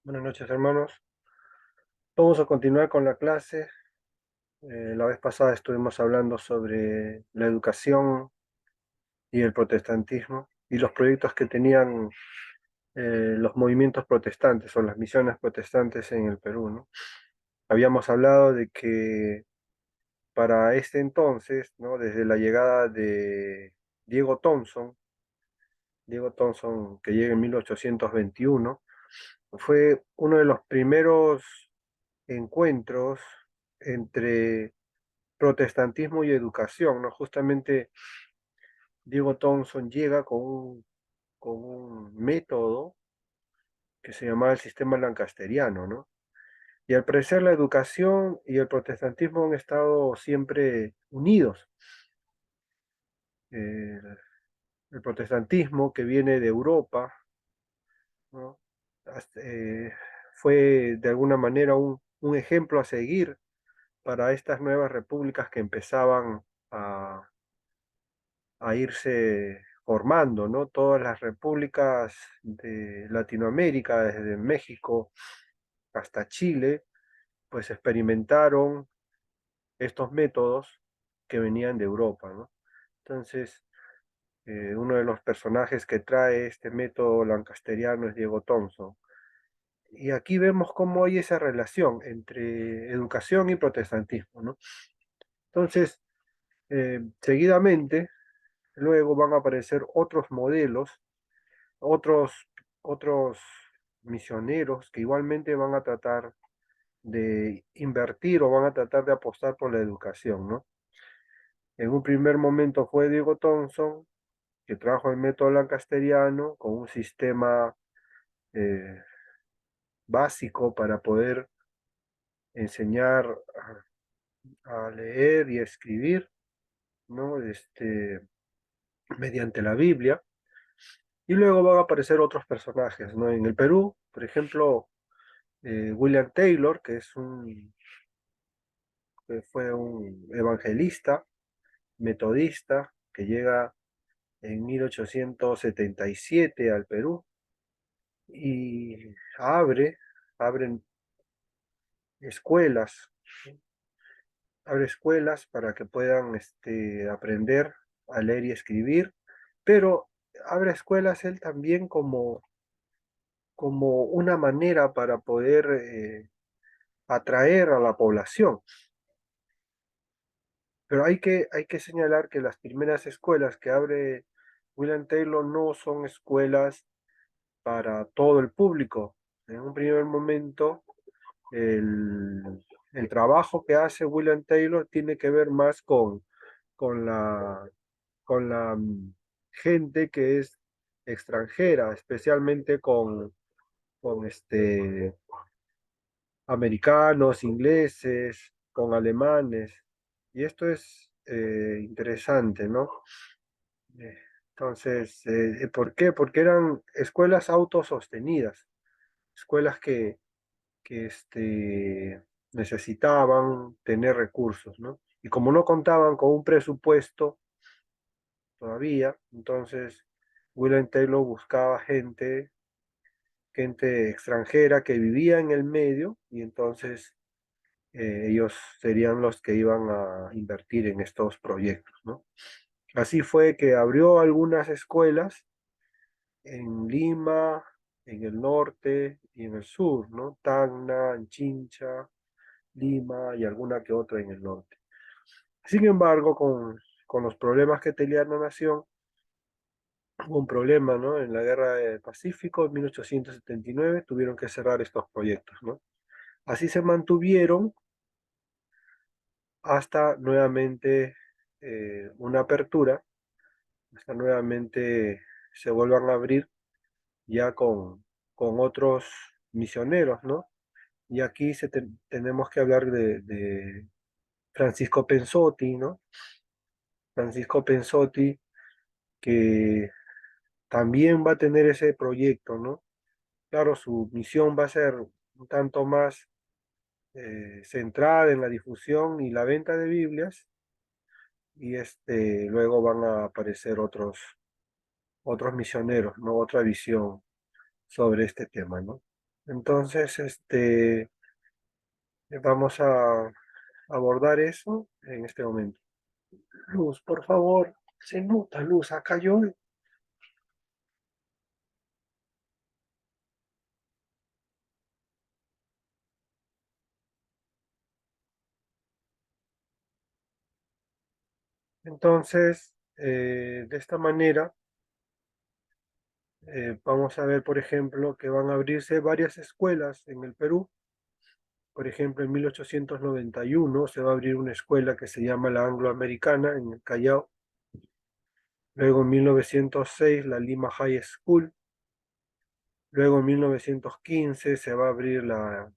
Buenas noches, hermanos. Vamos a continuar con la clase. La vez pasada estuvimos hablando sobre la educación y el protestantismo y los proyectos que tenían los movimientos protestantes o las misiones protestantes en el Perú, ¿no? Habíamos hablado de que para este entonces, ¿no? Desde la llegada de Diego Thompson, Diego Thompson que llega en 1821, fue uno de los primeros encuentros entre protestantismo y educación, ¿no? Justamente Diego Thompson llega con un método que se llamaba el sistema lancasteriano, ¿no? Y al parecer la educación y el protestantismo han estado siempre unidos. El, el protestantismo que viene de Europa, ¿no? Hasta- eh, Fue de alguna manera un ejemplo a seguir para estas nuevas repúblicas que empezaban a irse formando, ¿no? Todas las repúblicas de Latinoamérica, desde México hasta Chile, pues experimentaron estos métodos que venían de Europa, ¿no? Entonces, uno de los personajes que trae este método lancasteriano es Diego Thompson. Y aquí vemos cómo hay esa relación entre educación y protestantismo, ¿no? Entonces, seguidamente, luego van a aparecer otros modelos otros, otros misioneros que igualmente van a tratar de invertir o van a tratar de apostar por la educación, ¿no? En un primer momento fue Diego Thompson, que trajo el método lancasteriano con un sistema eh, básico para poder enseñar a leer y a escribir, ¿no? Mediante la Biblia. Y luego van a aparecer otros personajes, ¿no? En el Perú, por ejemplo, William Taylor, que fue un evangelista metodista que llega en 1877 al Perú y abren escuelas, abre escuelas para que puedan aprender a leer y escribir, pero abre escuelas él también como una manera para poder atraer a la población. Pero hay que señalar que las primeras escuelas que abre William Taylor no son escuelas para todo el público. En un primer momento, el trabajo que hace William Taylor tiene que ver más con la, con la gente que es extranjera, especialmente con americanos, ingleses, con alemanes. Y esto es interesante, ¿no? Eh, Entonces, ¿por qué? Porque eran escuelas autosostenidas, escuelas que necesitaban tener recursos, ¿no? Y como no contaban con un presupuesto todavía, entonces William Taylor buscaba gente extranjera que vivía en el medio y entonces ellos serían los que iban a invertir en estos proyectos, ¿no? Así fue que abrió algunas escuelas en Lima, en el norte y en el sur, ¿no? Tacna, en Chincha, Lima y alguna que otra en el norte. Sin embargo, con los problemas que tenía la nación, hubo un problema, ¿no? En la Guerra del Pacífico, en 1879, tuvieron que cerrar estos proyectos, ¿no? Así se mantuvieron hasta nuevamente una apertura, hasta nuevamente se vuelvan a abrir ya con otros misioneros, ¿no? Y aquí tenemos que hablar de Francisco Pensotti, ¿no? Francisco Pensotti, que también va a tener ese proyecto, ¿no? Claro, su misión va a ser un tanto más centrada en la difusión y la venta de Biblias, y luego van a aparecer otros misioneros, ¿no? Otra visión sobre este tema, ¿no? Entonces, vamos a abordar eso en este momento. Luz, por favor, se nota, Luz, acá yo. Entonces, de esta manera, vamos a ver, por ejemplo, que van a abrirse varias escuelas en el Perú. Por ejemplo, en 1891 se va a abrir una escuela que se llama la Angloamericana en el Callao. Luego en 1906 la Lima High School. Luego en 1915 se va a abrir la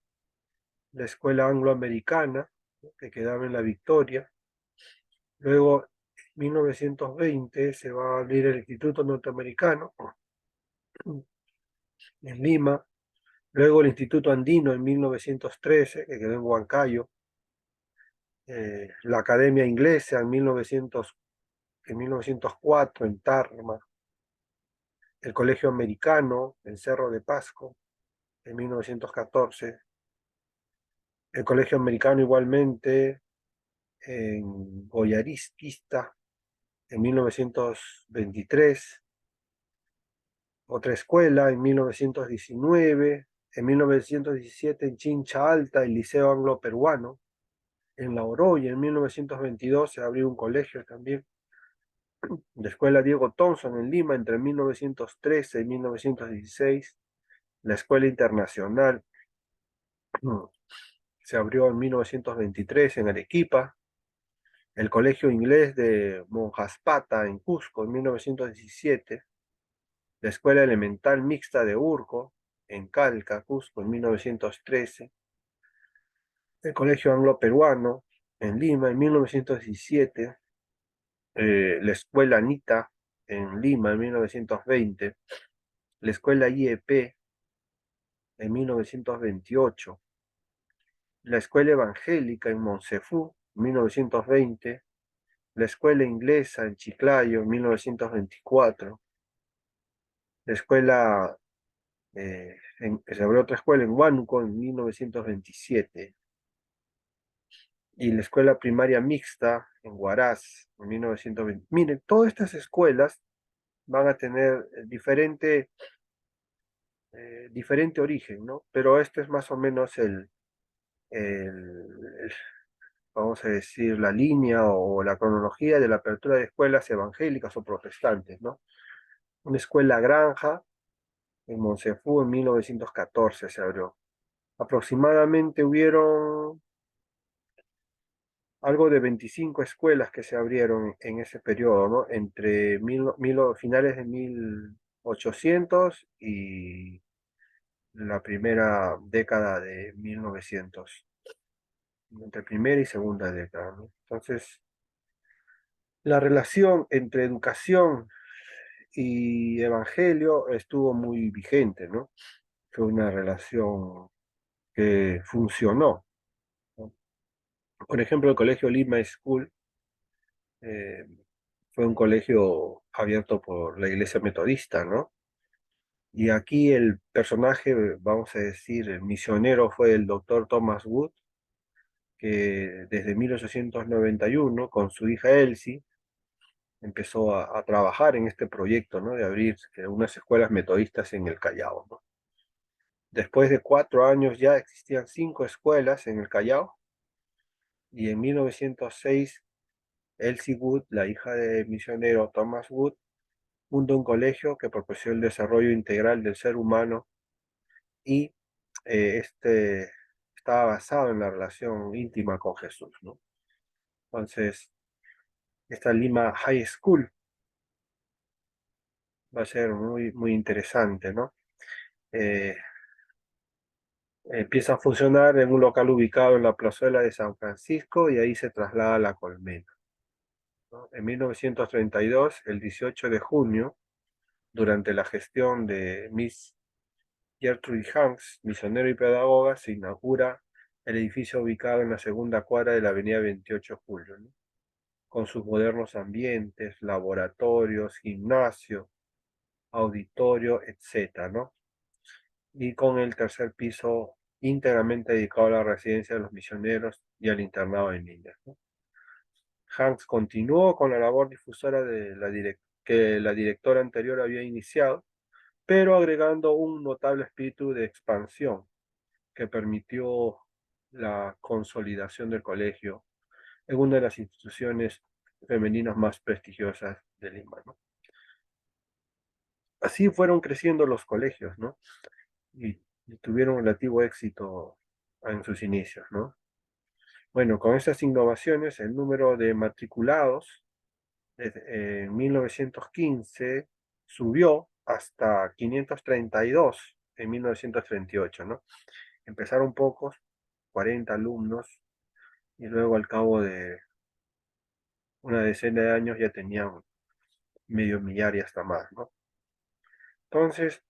Escuela Angloamericana, ¿no?, que quedaba en La Victoria. Luego en 1920 se va a abrir el Instituto Norteamericano en Lima. Luego el Instituto Andino en 1913, que quedó en Huancayo. La Academia Inglesa en 1904 en Tarma. El Colegio Americano en Cerro de Pasco en 1914. El Colegio Americano igualmente en Goyarista en 1923. Otra escuela en 1919. En 1917 en Chincha Alta el Liceo Anglo-Peruano. En La Oroya en 1922 se abrió un colegio también. La Escuela Diego Thompson en Lima entre 1913 y 1916. La Escuela Internacional se abrió en 1923 en Arequipa. El Colegio Inglés de Monjaspata en Cusco en 1917. La Escuela Elemental Mixta de Urco en Calca, Cusco en 1913. El Colegio Anglo-Peruano en Lima en 1917. La Escuela Anita en Lima en 1920. La Escuela IEP en 1928. La Escuela Evangélica en Monsefú en 1920. La Escuela Inglesa en Chiclayo en 1924. La escuela, se abrió otra escuela en Huánuco en 1927. Y la escuela primaria mixta en Huaraz en 1920. Miren, todas estas escuelas van a tener diferente origen, ¿no? Pero este es más o menos el, vamos a decir, la línea o la cronología de la apertura de escuelas evangélicas o protestantes, ¿no? Una escuela granja en Monsefú en 1914 se abrió. Aproximadamente hubieron algo de 25 escuelas que se abrieron en ese periodo, ¿no? Entre finales de 1800 y la primera década de 1900, entre primera y segunda década, ¿no? Entonces, la relación entre educación y evangelio estuvo muy vigente, ¿no? Fue una relación que funcionó, ¿no? Por ejemplo, el Colegio Lima School eh, fue un colegio abierto por la Iglesia Metodista, ¿no? Y aquí el personaje, vamos a decir, el misionero fue el doctor Thomas Wood, que desde 1891, con su hija Elsie, empezó a trabajar en este proyecto, ¿no?, de abrir unas escuelas metodistas en el Callao, ¿no? Después de 4 años ya existían 5 escuelas en el Callao, y en 1906 Elsie Wood, la hija del misionero Thomas Wood, fundó un colegio que propició el desarrollo integral del ser humano y este estaba basado en la relación íntima con Jesús, ¿no? Entonces, esta Lima High School va a ser muy, muy interesante, ¿no? Eh, Empieza a funcionar en un local ubicado en la plazuela de San Francisco y ahí se traslada a La Colmena, ¿no? En 1932, el 18 de junio, durante la gestión de Miss Gertrude Hanks, misionero y pedagoga, se inaugura el edificio ubicado en la segunda cuadra de la avenida 28 de Julio, ¿no?, con sus modernos ambientes, laboratorios, gimnasio, auditorio, etcétera, ¿no? y con el tercer piso íntegramente dedicado a la residencia de los misioneros y al internado de niñas, ¿no? Hanks continuó con la labor difusora que la directora anterior había iniciado, pero agregando un notable espíritu de expansión que permitió la consolidación del colegio en una de las instituciones femeninas más prestigiosas de Lima, ¿no? Así fueron creciendo los colegios, ¿no? Y tuvieron relativo éxito en sus inicios, ¿no? Bueno, con estas innovaciones, el número de matriculados en 1915 subió hasta 532 en 1938, ¿no? Empezaron pocos, 40 alumnos, y luego al cabo de una decena de años ya tenían medio millar y hasta más, ¿no? Entonces,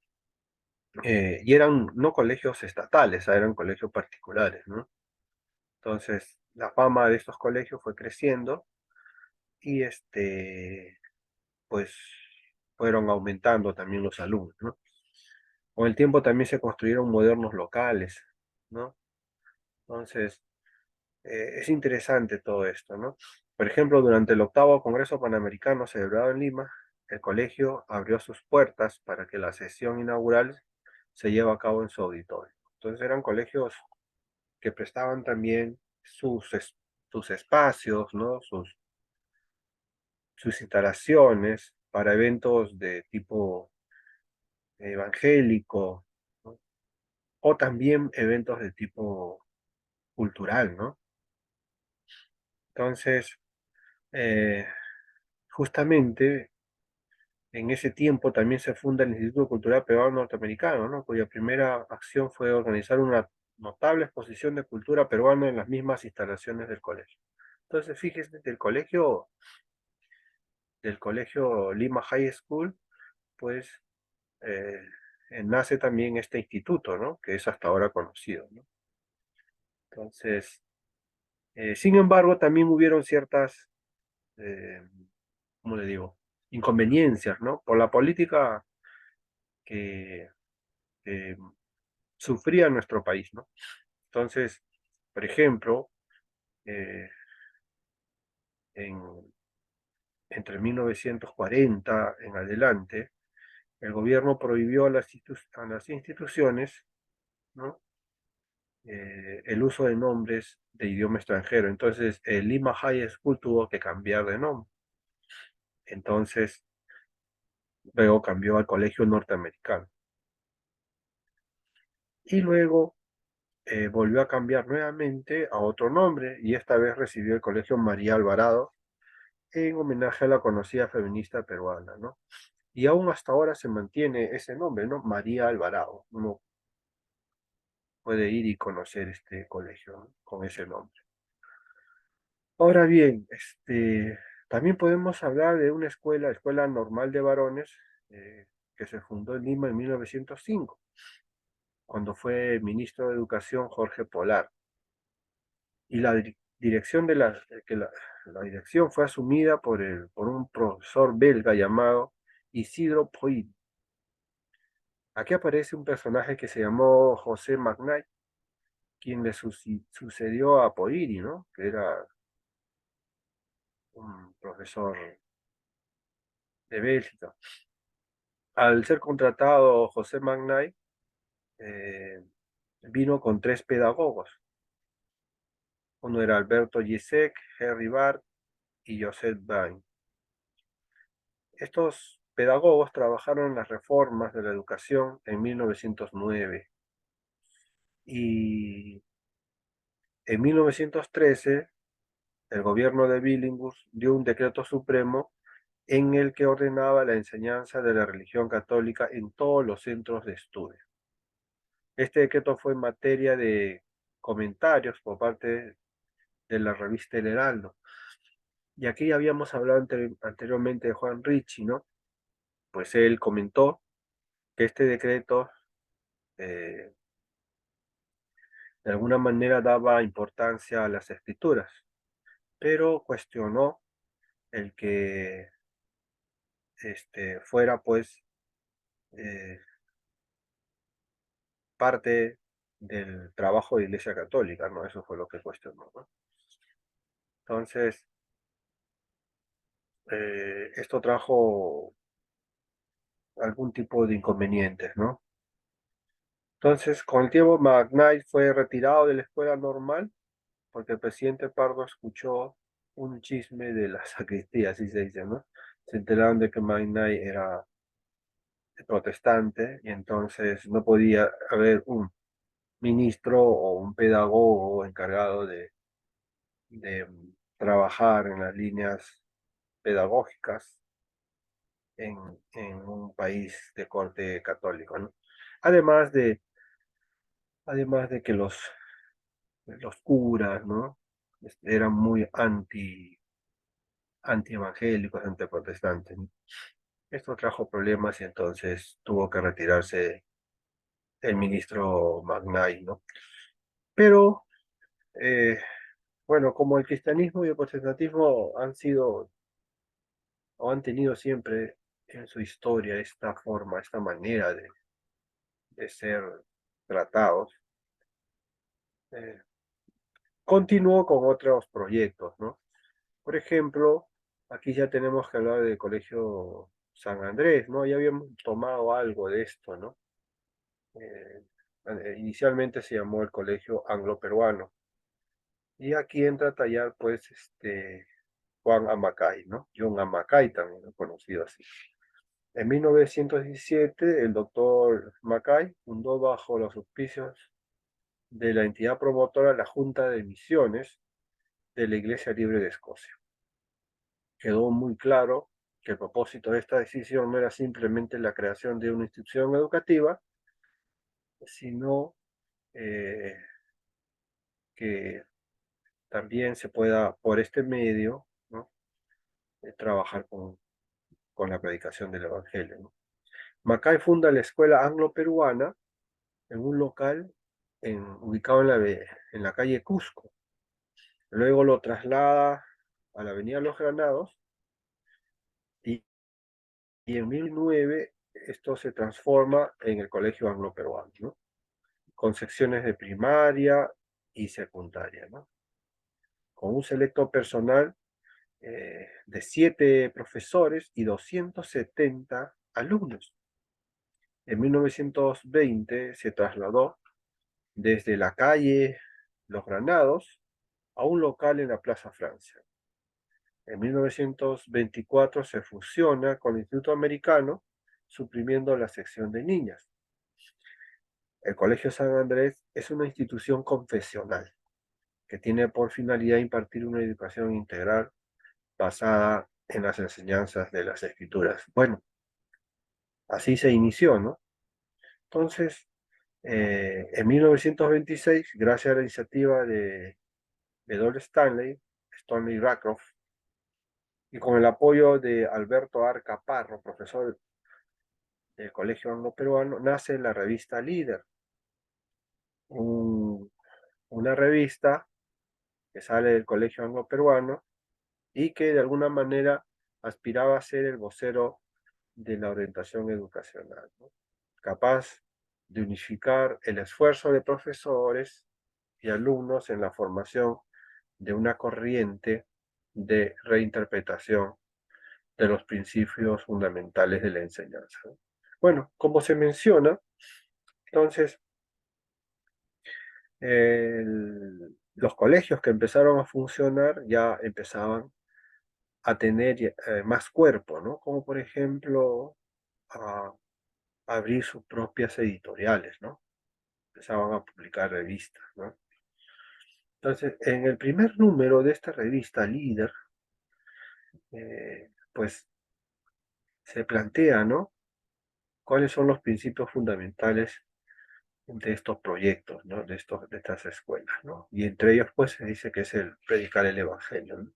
y eran no colegios estatales, eran colegios particulares, ¿no? Entonces, la fama de estos colegios fue creciendo y pues fueron aumentando también los alumnos, ¿no? Con el tiempo también se construyeron modernos locales, ¿no? Entonces, es interesante todo esto, ¿no? Por ejemplo, durante el octavo Congreso Panamericano celebrado en Lima, el colegio abrió sus puertas para que la sesión inaugural se lleve a cabo en su auditorio. Entonces eran colegios que prestaban también sus espacios, ¿no? Sus instalaciones para eventos de tipo evangélico, ¿no? O también eventos de tipo cultural, ¿no? Entonces, eh, justamente en ese tiempo también se funda el Instituto Cultural Peruano Norteamericano, ¿no? Cuya primera acción fue organizar una notable exposición de cultura peruana en las mismas instalaciones del colegio. Entonces, fíjese, del colegio Lima High School, pues eh, nace también este instituto, ¿no? Que es hasta ahora conocido, ¿no? Entonces, sin embargo, también hubieron ciertas, eh, ¿cómo le digo? Inconveniencias, ¿no? Por la política que, que sufría nuestro país, ¿no? Entonces, por ejemplo, eh, en, entre 1940 en adelante, el gobierno prohibió a las instituciones, ¿no? El uso de nombres de idioma extranjero. Entonces, el Lima High School tuvo que cambiar de nombre. Entonces, luego cambió al Colegio Norteamericano. Y luego volvió a cambiar nuevamente a otro nombre y esta vez recibió el Colegio María Alvarado en homenaje a la conocida feminista peruana, ¿no? Y aún hasta ahora se mantiene ese nombre, ¿no? María Alvarado. Uno puede ir y conocer este colegio, ¿no? Con ese nombre. Ahora bien, también podemos hablar de una escuela normal de varones, que se fundó en Lima en 1905, cuando fue ministro de Educación Jorge Polar. Y dirección la dirección fue asumida por un profesor belga llamado Isidro Puig. Aquí aparece un personaje que se llamó José Magnay, quien le sucedió a Poiri, ¿no? Que era un profesor de Bélgica. Al ser contratado José Magnay, eh, vino con tres pedagogos. Uno era Alberto Gisek, Henry Bart y Joseph Bain. Estos pedagogos trabajaron en las reformas de la educación en 1909 y en 1913 el gobierno de Billinghurst dio un decreto supremo en el que ordenaba la enseñanza de la religión católica en todos los centros de estudio. Este decreto fue materia de comentarios por parte de la revista El Heraldo. Y aquí habíamos hablado anteriormente de Juan Ricci, ¿no? Pues él comentó que este decreto eh, de alguna manera daba importancia a las escrituras, pero cuestionó el que fuera pues eh, parte del trabajo de Iglesia Católica, ¿no? Eso fue lo que cuestionó, ¿no? Entonces, esto trajo algún tipo de inconvenientes, ¿no? Entonces, con el tiempo, McKnight fue retirado de la escuela normal porque el presidente Pardo escuchó un chisme de la sacristía, así se dice, ¿no? Se enteraron de que McKnight era protestante y entonces no podía haber un ministro o un pedagogo encargado de trabajar en las líneas pedagógicas en, en un país de corte católico, ¿no? Además de, además de que los curas, ¿no? Eran muy anti-evangélicos, antiprotestantes, ¿no? Esto trajo problemas y entonces tuvo que retirarse el ministro Magnay, ¿no? Pero, eh, bueno, como el cristianismo y el protestantismo han sido o han tenido siempre en su historia esta forma, esta manera de ser tratados, eh, continuó con otros proyectos, ¿no? Por ejemplo, aquí ya tenemos que hablar del Colegio San Andrés, ¿no? Ya habíamos tomado algo de esto, ¿no? Eh, Inicialmente se llamó el Colegio Anglo-Peruano. Y aquí entra a tallar, pues, Juan Amacay, ¿no? John Amacay también, ¿no? Conocido así. En 1917, el doctor Mackay fundó bajo los auspicios de la entidad promotora la Junta de Misiones de la Iglesia Libre de Escocia. Quedó muy claro que el propósito de esta decisión no era simplemente la creación de una institución educativa, sino eh, que también se pueda, por este medio, ¿no? Trabajar con la predicación del Evangelio, ¿no? Mackay funda la Escuela Anglo-Peruana en un local ubicado en la calle Cusco. Luego lo traslada a la Avenida Los Granados y, y en 2009 esto se transforma en el Colegio Anglo-Peruano, ¿no? Con secciones de primaria y secundaria, ¿no? Con un selecto personal de 7 profesores y 270 alumnos. En 1920 se trasladó desde la calle Los Granados a un local en la Plaza Francia. En 1924 se fusiona con el Instituto Americano, suprimiendo la sección de niñas. El Colegio San Andrés es una institución confesional que tiene por finalidad impartir una educación integral basada en las enseñanzas de las escrituras. Bueno, así se inició, ¿no? Entonces, en 1926, gracias a la iniciativa de W. Stanley Rackroff, y con el apoyo de Alberto Arca Parro, profesor del Colegio Anglo-Peruano, nace la revista Líder, una revista que sale del Colegio Anglo-Peruano y que de alguna manera aspiraba a ser el vocero de la orientación educacional, ¿no? Capaz de unificar el esfuerzo de profesores y alumnos en la formación de una corriente de reinterpretación de los principios fundamentales de la enseñanza. Bueno, como se menciona, entonces, los colegios que empezaron a funcionar ya empezaban a tener más cuerpo, ¿no? Como por ejemplo, a abrir sus propias editoriales, ¿no? Empezaban a publicar revistas, ¿no? Entonces, en el primer número de esta revista Líder, pues se plantea, ¿no? ¿Cuáles son los principios fundamentales de estos proyectos, ¿no? De estas escuelas, ¿no? Y entre ellos, pues, se dice que es el predicar el Evangelio, ¿no?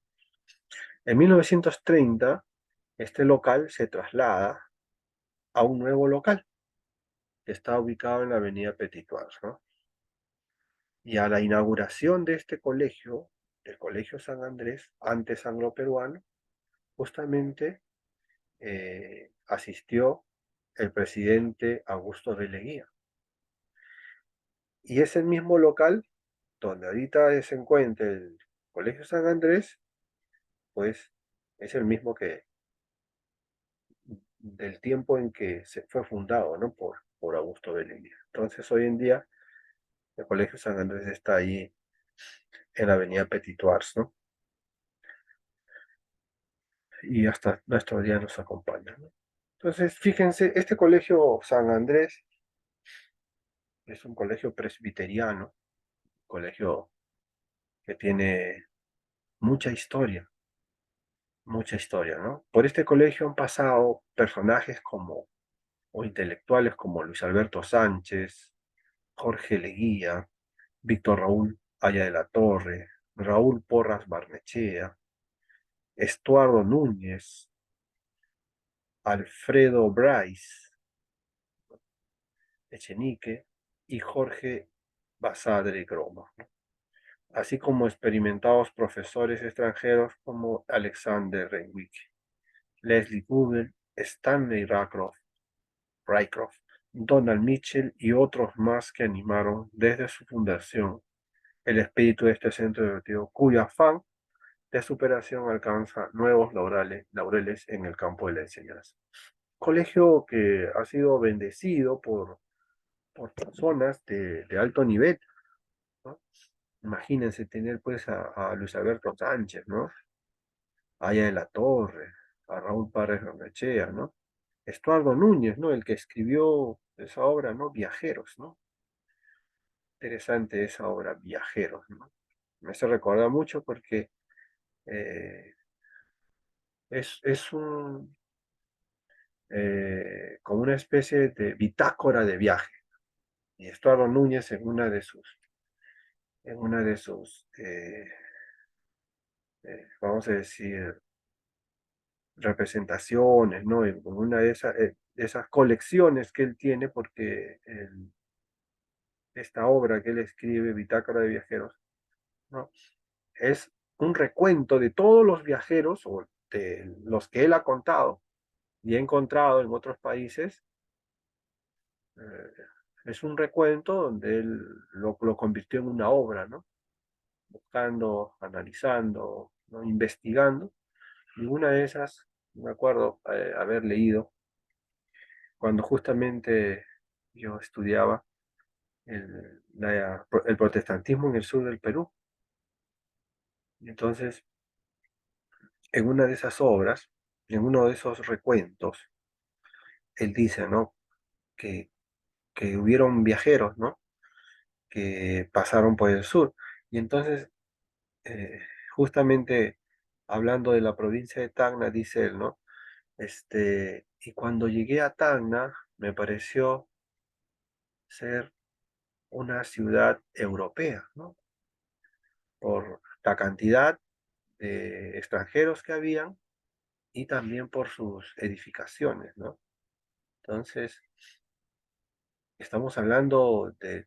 En 1930, este local se traslada a un nuevo local que está ubicado en la avenida Petitoir, ¿no? Y a la inauguración de este colegio, el Colegio San Andrés, antes anglo-peruano, justamente asistió el presidente Augusto de Leguía. Y es el mismo local donde ahorita se encuentra el Colegio San Andrés, pues es el mismo que del tiempo en que se fue fundado, ¿no? Por Augusto Bellinia. Entonces hoy en día el Colegio San Andrés está ahí en la avenida Petitoars, ¿no? Y hasta nuestro día nos acompaña, ¿no? Entonces, fíjense, este colegio San Andrés es un colegio presbiteriano, colegio que tiene mucha historia, ¿no? Por este colegio han pasado personajes como, o intelectuales como Luis Alberto Sánchez, Jorge Leguía, Víctor Raúl Haya de la Torre, Raúl Porras Barnechea, Estuardo Núñez, Alfredo Bryce Echenique y Jorge Basadre Groma, ¿no? Así como experimentados profesores extranjeros como Alexander Renwick, Leslie Google, Stanley Rycroft, Donald Mitchell y otros más que animaron desde su fundación el espíritu de este centro educativo, cuyo afán de superación alcanza nuevos laureles en el campo de la enseñanza. Colegio que ha sido bendecido por personas de alto nivel, ¿no? Imagínense tener pues a Luis Alberto Sánchez, ¿no? A Aya de la Torre, a Raúl Párez Barnechea, ¿no? Estuardo Núñez, ¿no? El que escribió esa obra, ¿no? Viajeros, ¿no? Interesante esa obra, Viajeros, ¿no? Me hace recordar mucho porque eh, es como una especie de bitácora de viaje. Y Estuardo Núñez en una de sus vamos a decir, representaciones, ¿no? En una de esas colecciones que él tiene, porque esta obra que él escribe, Bitácora de Viajeros, ¿no? Es un recuento de todos los viajeros o de los que él ha contado y ha encontrado en otros países. eh, es un recuento donde él lo convirtió en una obra, ¿no? Buscando, analizando, ¿no? Investigando. Y una de esas, me acuerdo haber leído cuando justamente yo estudiaba el protestantismo en el sur del Perú. Y entonces, en una de esas obras, en uno de esos recuentos, él dice, ¿no? Que, que hubieron viajeros, ¿no? Que pasaron por el sur. Y entonces, eh, justamente hablando de la provincia de Tacna, dice él, ¿no? Y cuando llegué a Tacna, me pareció ser una ciudad europea, ¿no? Por la cantidad de extranjeros que habían y también por sus edificaciones, ¿no? Entonces, estamos hablando de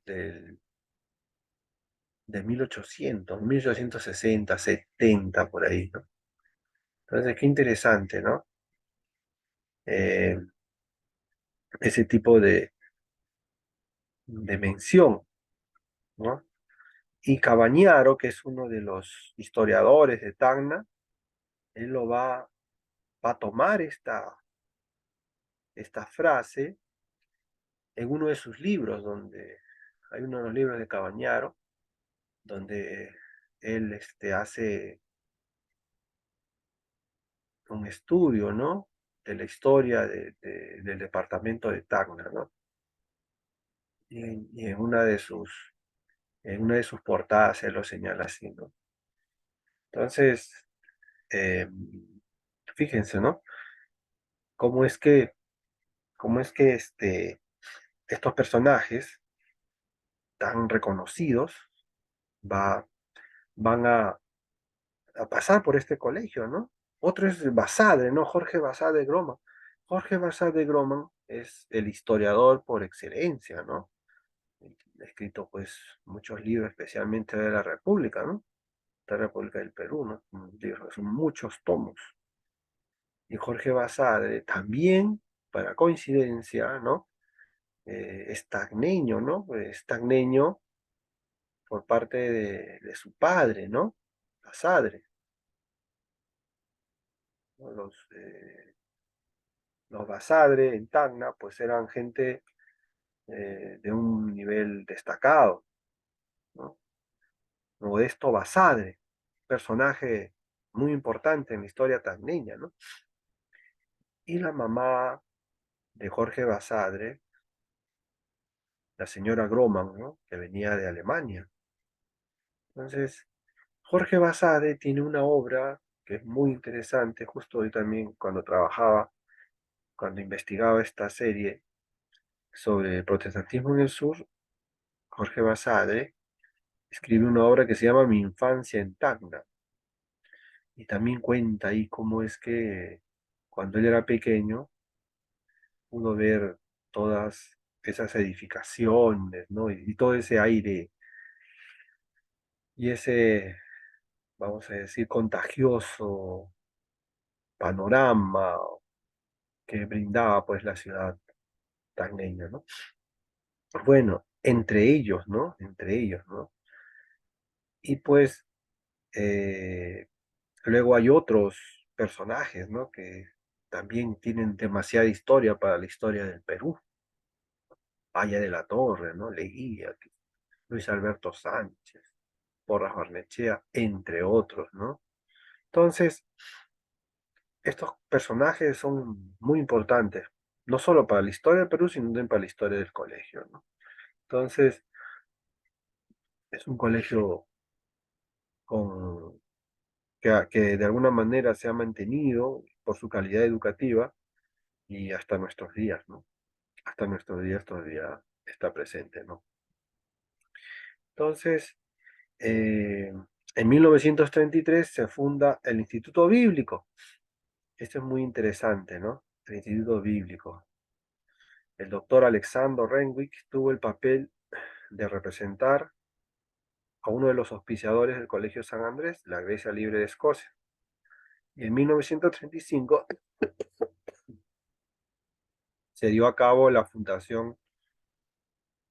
1860, 70, por ahí, ¿no? Entonces, qué interesante, ¿no? Eh, ese tipo de mención, ¿no? Y Cabañaro, que es uno de los historiadores de Tacna, él va a tomar esta frase en uno de sus libros, donde hay uno de los libros de Cabañaro, donde él hace un estudio, ¿no? De la historia del departamento de Tacna, ¿no? Y en una de sus portadas él lo señala así, ¿no? Entonces, eh, fíjense, ¿no? Cómo es que, cómo es que estos personajes tan reconocidos va, van a pasar por este colegio, ¿no? Otro es Basadre, ¿no? Jorge Basadre Groman. Jorge Basadre Groman es el historiador por excelencia, ¿no? Ha escrito pues muchos libros, especialmente de la República, ¿no? De la República del Perú, ¿no? Libros, son muchos tomos. Y Jorge Basadre también, para coincidencia, ¿no? Es tagneño, ¿no? Es tagneño por parte de su padre, ¿no? Basadre, ¿no? Los Basadre en Tacna, pues eran gente de un nivel destacado, ¿no? Modesto Basadre, personaje muy importante en la historia tacneña, ¿no? Y la mamá de Jorge Basadre, la señora Groman, ¿no? Que venía de Alemania. Entonces, Jorge Basadre tiene una obra que es muy interesante, justo hoy también cuando investigaba esta serie sobre el protestantismo en el sur, Jorge Basadre escribe una obra que se llama Mi infancia en Tacna, y también cuenta ahí cómo es que cuando él era pequeño pudo ver todas esas edificaciones, ¿no? Y todo ese aire y ese, vamos a decir, contagioso panorama que brindaba pues la ciudad tacneña, ¿no? Bueno, entre ellos, ¿no? Entre ellos, ¿no? Y pues luego hay otros personajes, ¿no? Que también tienen demasiada historia para la historia del Perú. Aya de la Torre, ¿no? Leguía, Luis Alberto Sánchez, Porras Barnechea, entre otros, ¿no? Entonces, estos personajes son muy importantes, no solo para la historia del Perú, sino también para la historia del colegio, ¿no? Entonces, es un colegio con, que de alguna manera se ha mantenido por su calidad educativa y hasta nuestros días, ¿no? Hasta nuestros días todavía está presente, ¿no? Entonces, en 1933 se funda el Instituto Bíblico. Esto es muy interesante, ¿no? El Instituto Bíblico. El doctor Alexander Renwick tuvo el papel de representar a uno de los auspiciadores del Colegio San Andrés, la Iglesia Libre de Escocia. Y en 1935 se dio a cabo la fundación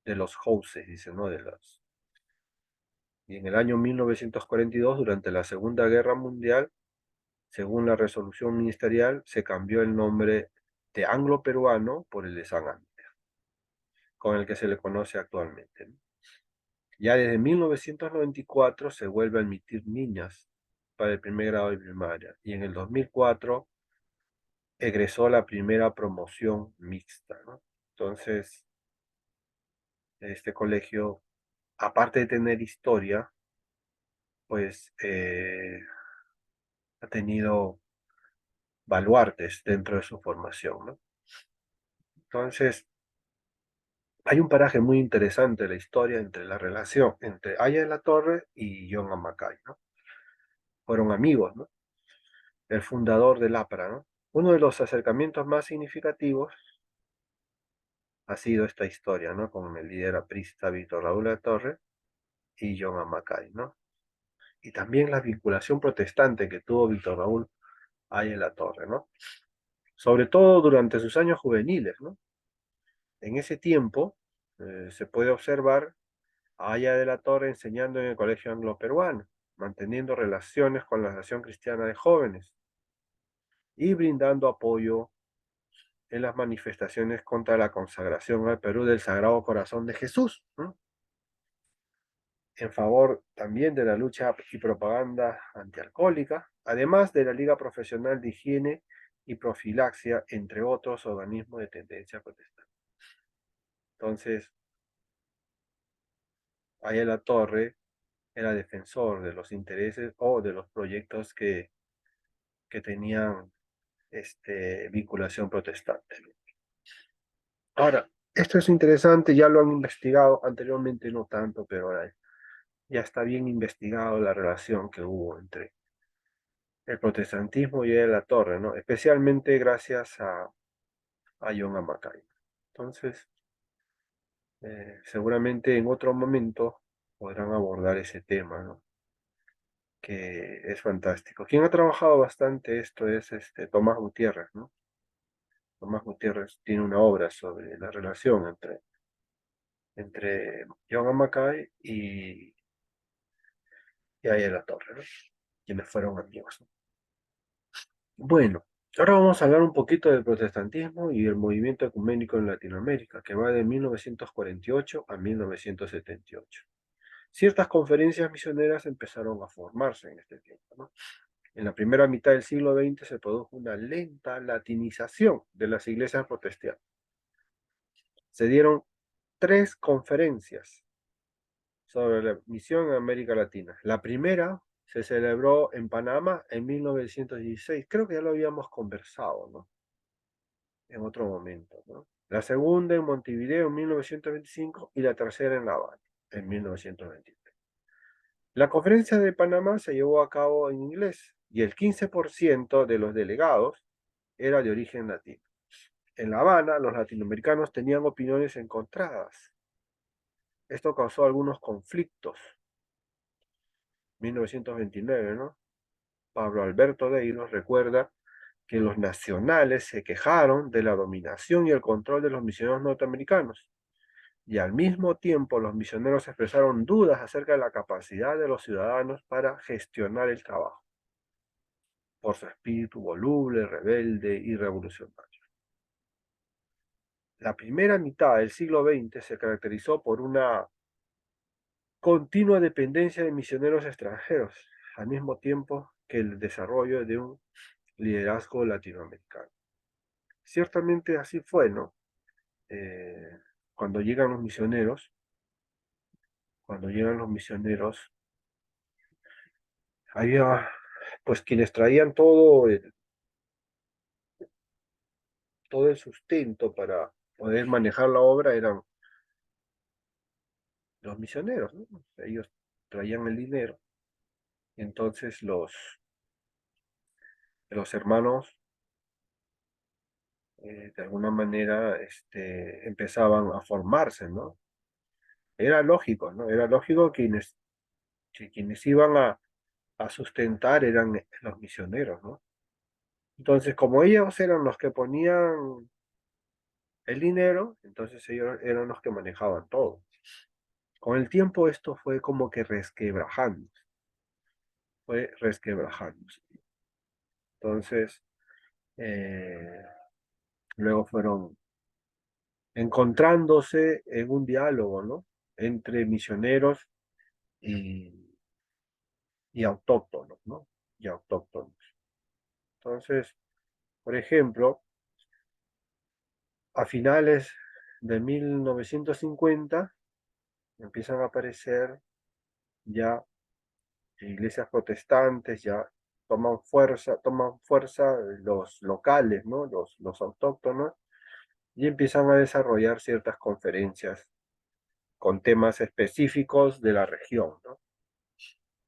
de los Houses, dice, ¿no? Y en el año 1942, durante la Segunda Guerra Mundial, según la resolución ministerial, se cambió el nombre de anglo-peruano por el de San Andrés, con el que se le conoce actualmente, ¿no? Ya desde 1994 se vuelve a admitir niñas para el primer grado de primaria y en el 2004 egresó la primera promoción mixta, ¿no? Entonces, este colegio, aparte de tener historia, pues ha tenido baluartes dentro de su formación, ¿no? Entonces, hay un paraje muy interesante de la historia entre la relación entre Aya de la Torre y John Amacay, ¿no? Fueron amigos, ¿no? El fundador del APRA, ¿no? Uno de los acercamientos más significativos ha sido esta historia, ¿no? Con el líder aprista Víctor Raúl de la Torre y John Amacay, ¿no? Y también la vinculación protestante que tuvo Víctor Raúl Aya de la Torre, ¿no? Sobre todo durante sus años juveniles, ¿no? En ese tiempo se puede observar a Aya de la Torre enseñando en el Colegio Anglo-Peruano, manteniendo relaciones con la Asociación Cristiana de Jóvenes y brindando apoyo en las manifestaciones contra la consagración al Perú del Sagrado Corazón de Jesús, ¿no? En favor también de la lucha y propaganda antialcohólica, además de la Liga Profesional de Higiene y Profilaxia, entre otros organismos de tendencia protestante. Entonces, Aya la Torre era defensor de los intereses o de los proyectos que tenían vinculación protestante. Ahora, esto es interesante, ya lo han investigado anteriormente, no tanto, pero ahora ya está bien investigado la relación que hubo entre el protestantismo y la torre, ¿no? Especialmente gracias a John Amacay. Entonces, seguramente en otro momento podrán abordar ese tema, ¿no? Que es fantástico. Quien ha trabajado bastante esto es Tomás Gutiérrez, ¿no? Tomás Gutiérrez tiene una obra sobre la relación entre John Amacay y ahí en la torre, ¿no? Quienes fueron amigos, ¿no? Bueno, ahora vamos a hablar un poquito del protestantismo y el movimiento ecuménico en Latinoamérica, que va de 1948 a 1978. Ciertas conferencias misioneras empezaron a formarse en este tiempo, ¿no? En la primera mitad del siglo XX se produjo una lenta latinización de las iglesias protestantes. Se dieron 3 conferencias sobre la misión en América Latina. La primera se celebró en Panamá en 1916. Creo que ya lo habíamos conversado, ¿no? En otro momento, ¿no? La segunda en Montevideo en 1925 y la tercera en La Habana en 1923. La conferencia de Panamá se llevó a cabo en inglés y el 15% de los delegados era de origen latino. En La Habana, los latinoamericanos tenían opiniones encontradas. Esto causó algunos conflictos. 1929, ¿no? Pablo Alberto Deiros recuerda que los nacionales se quejaron de la dominación y el control de los misioneros norteamericanos, y al mismo tiempo los misioneros expresaron dudas acerca de la capacidad de los ciudadanos para gestionar el trabajo, por su espíritu voluble, rebelde y revolucionario. La primera mitad del siglo XX se caracterizó por una continua dependencia de misioneros extranjeros, al mismo tiempo que el desarrollo de un liderazgo latinoamericano. Ciertamente así fue, ¿no? Eh, cuando llegan los misioneros, cuando llegan los misioneros, había pues quienes traían todo el sustento para poder manejar la obra eran los misioneros, ¿no? Ellos traían el dinero, y entonces los hermanos de alguna manera empezaban a formarse, ¿no? Era lógico, ¿no? Era lógico que quienes iban a sustentar eran los misioneros, ¿no? Entonces, como ellos eran los que ponían el dinero, entonces ellos eran los que manejaban todo. Con el tiempo esto fue como que resquebrajándose. Entonces, eh, luego fueron encontrándose en un diálogo, ¿no? Entre misioneros y, y autóctonos, ¿no? Y autóctonos. Entonces, por ejemplo, a finales de 1950 empiezan a aparecer ya iglesias protestantes, ya toman fuerza los locales, ¿no? Los autóctonos, y empiezan a desarrollar ciertas conferencias con temas específicos de la región, ¿no?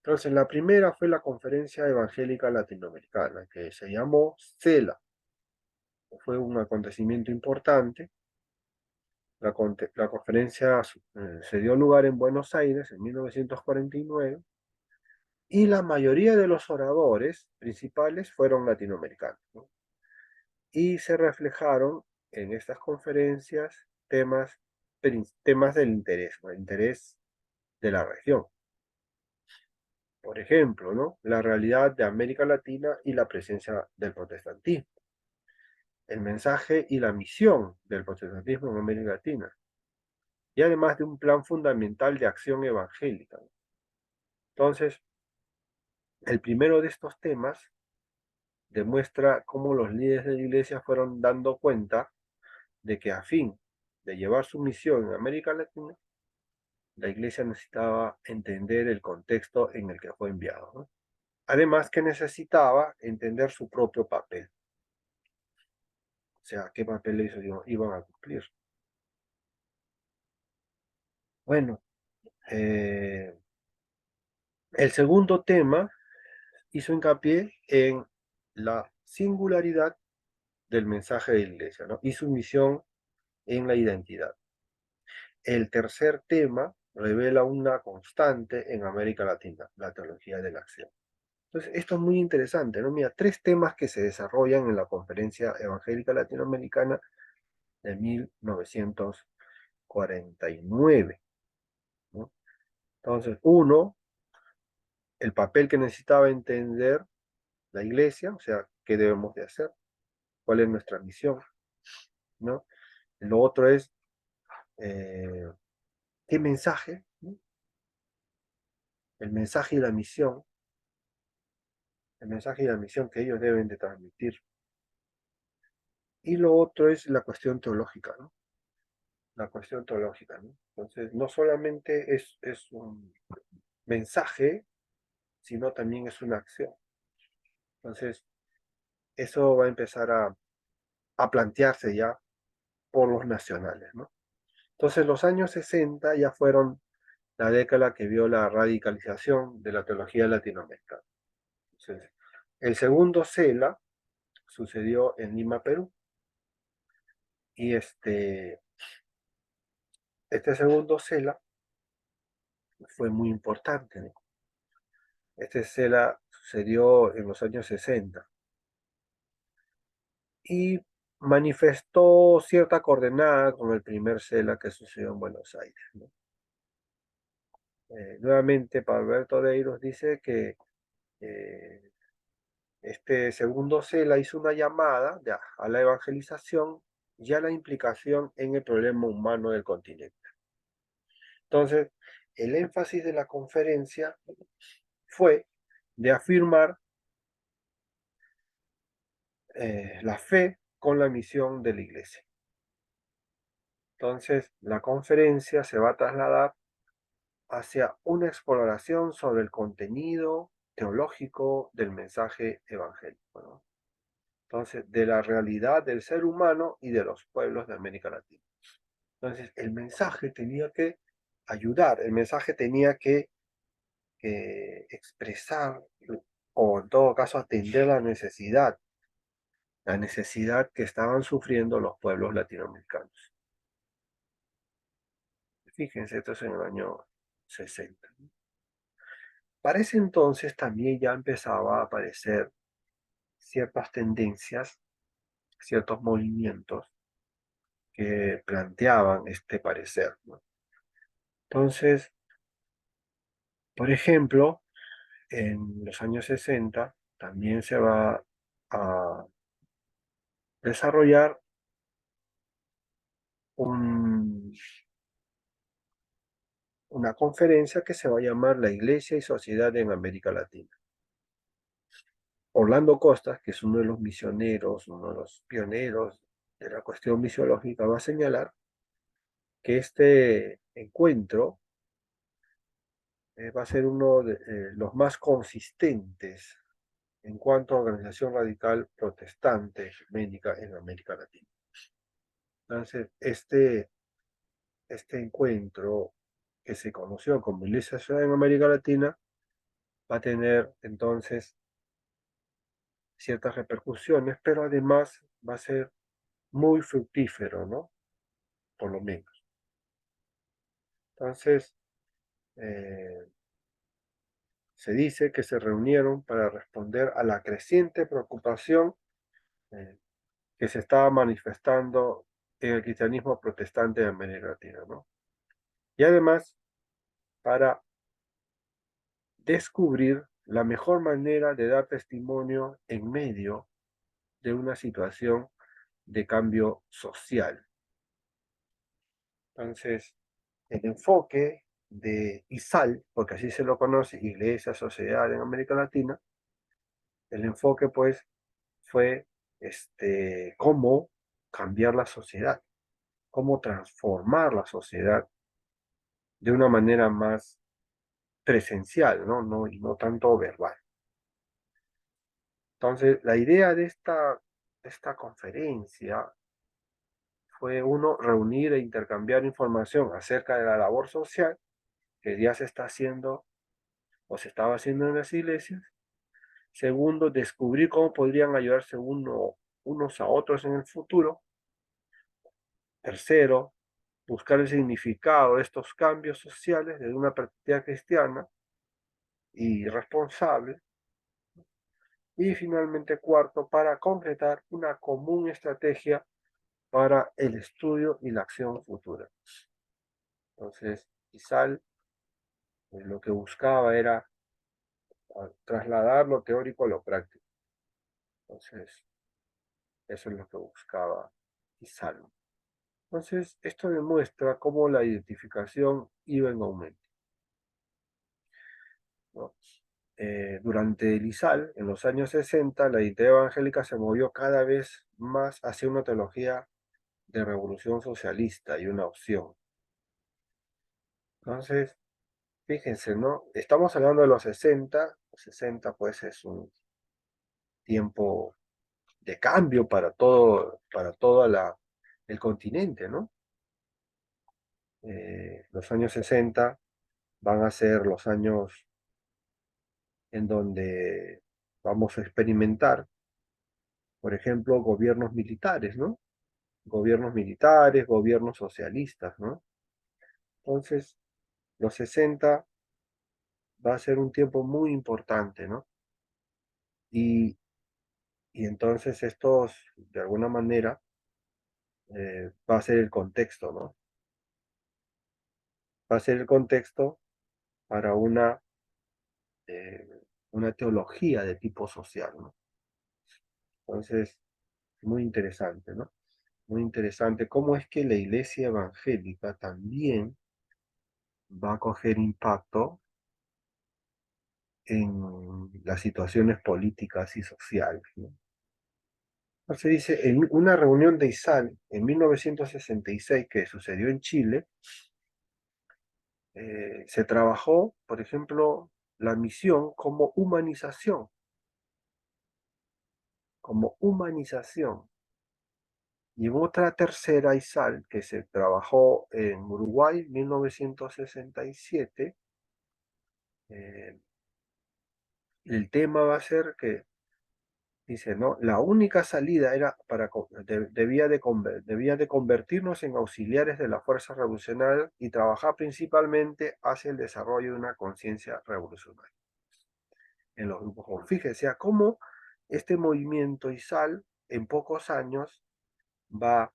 Entonces, la primera fue la Conferencia Evangélica Latinoamericana, que se llamó CELA. Fue un acontecimiento importante. La conferencia se dio lugar en Buenos Aires en 1949 y la mayoría de los oradores principales fueron latinoamericanos, ¿no? Y se reflejaron en estas conferencias temas del interés, ¿no? El interés de la región. Por ejemplo, ¿no? La realidad de América Latina y la presencia del protestantismo, el mensaje y la misión del protestantismo en América Latina, y además de un plan fundamental de acción evangélica. Entonces, el primero de estos temas demuestra cómo los líderes de la iglesia fueron dando cuenta de que a fin de llevar su misión en América Latina, la iglesia necesitaba entender el contexto en el que fue enviado, ¿no? Además que necesitaba entender su propio papel, o sea, qué papel ellos iban a cumplir. Bueno, el segundo tema hizo hincapié en la singularidad del mensaje de la iglesia, ¿no? Y su misión en la identidad. El tercer tema revela una constante en América Latina, la teología de la acción. Entonces, esto es muy interesante, ¿no? Mira, 3 temas que se desarrollan en la Conferencia Evangélica Latinoamericana de 1949, ¿no? Entonces, uno el papel que necesitaba entender la iglesia, o sea, qué debemos de hacer, cuál es nuestra misión, ¿no? Lo otro es eh, qué mensaje, ¿no? El mensaje y la misión, el mensaje y la misión que ellos deben de transmitir. Y lo otro es la cuestión teológica, ¿no? La cuestión teológica, ¿no? Entonces, no solamente es un mensaje, sino también es una acción. Entonces, eso va a empezar a plantearse ya por los nacionales, ¿no? Entonces, los años 60 ya fueron la década que vio la radicalización de la teología latinoamericana. Entonces, el segundo CELA sucedió en Lima, Perú, y este segundo CELA fue muy importante, ¿no? Este CELA sucedió en los años 60 y manifestó cierta coordenada con el primer CELA que sucedió en Buenos Aires, ¿no? Nuevamente, Alberto Deiros dice que eh, este segundo CELA hizo una llamada ya, a la evangelización y a la implicación en el problema humano del continente. Entonces, el énfasis de la conferencia fue de afirmar la fe con la misión de la iglesia. Entonces, la conferencia se va a trasladar hacia una exploración sobre el contenido teológico del mensaje evangélico, ¿no? Entonces, de la realidad del ser humano y de los pueblos de América Latina. Entonces, el mensaje tenía que ayudar, el mensaje tenía que expresar o en todo caso atender la necesidad que estaban sufriendo los pueblos latinoamericanos. Fíjense, esto es en el año 60. Para ese entonces también ya empezaba a aparecer ciertas tendencias, ciertos movimientos que planteaban este parecer, ¿no? Entonces, por ejemplo, en los años 60 también se va a desarrollar un- una conferencia que se va a llamar La Iglesia y Sociedad en América Latina. Orlando Costas, que es uno de los misioneros, uno de los pioneros de la cuestión misiológica, va a señalar que este encuentro va a ser uno de los más consistentes en cuanto a organización radical protestante ecuménica en América Latina. Entonces, este encuentro que se conoció como Iglesia Ciudad en América Latina va a tener entonces ciertas repercusiones, pero además va a ser muy fructífero, ¿no? Por lo menos. Entonces, eh, se dice que se reunieron para responder a la creciente preocupación eh, que se estaba manifestando en el cristianismo protestante de América Latina, ¿no? Y además, para descubrir la mejor manera de dar testimonio en medio de una situación de cambio social. Entonces, el enfoque de ISAL, porque así se lo conoce, Iglesia, Sociedad en América Latina, el enfoque pues fue cómo cambiar la sociedad, cómo transformar la sociedad de una manera más presencial, ¿no? Y no tanto verbal. Entonces, la idea de esta conferencia fue uno, reunir e intercambiar información acerca de la labor social que ya se está haciendo o se estaba haciendo en las iglesias. Segundo, descubrir cómo podrían ayudarse unos a otros en el futuro. Tercero, buscar el significado de estos cambios sociales desde una perspectiva cristiana y responsable. Y finalmente, cuarto, para concretar una común estrategia para el estudio y la acción futura. Entonces, ISAL lo que buscaba era a trasladar lo teórico a lo práctico. Entonces, eso es lo que buscaba Isalo. Entonces, esto demuestra cómo la identificación iba en aumento, ¿no? Durante el ISAL, en los años 60, la identidad evangélica se movió cada vez más hacia una teología de revolución socialista y una opción. Entonces, fíjense, ¿no? Estamos hablando de los 60, 60 pues es un tiempo de cambio para todo el continente, ¿no? Los años 60 van a ser los años en donde vamos a experimentar, por ejemplo, gobiernos militares, ¿no? Gobiernos militares, gobiernos socialistas, ¿no? Entonces, los 60 va a ser un tiempo muy importante, ¿no? Y, y entonces estos, de alguna manera, va a ser el contexto, ¿no? Va a ser el contexto para una teología de tipo social, ¿no? Entonces, muy interesante, ¿no? Muy interesante cómo es que la iglesia evangélica también va a coger impacto en las situaciones políticas y sociales, ¿no? Entonces dice, en una reunión de ISAL en 1966 que sucedió en Chile, se trabajó, por ejemplo, la misión como humanización. Y en otra tercera ISAL que se trabajó en Uruguay, 1967, eh, el tema va a ser que, dice, ¿no? La única salida era debía de convertirnos en auxiliares de la fuerza revolucionaria y trabajar principalmente hacia el desarrollo de una conciencia revolucionaria en los grupos jóvenes. Fíjense a cómo este movimiento ISAL en pocos años va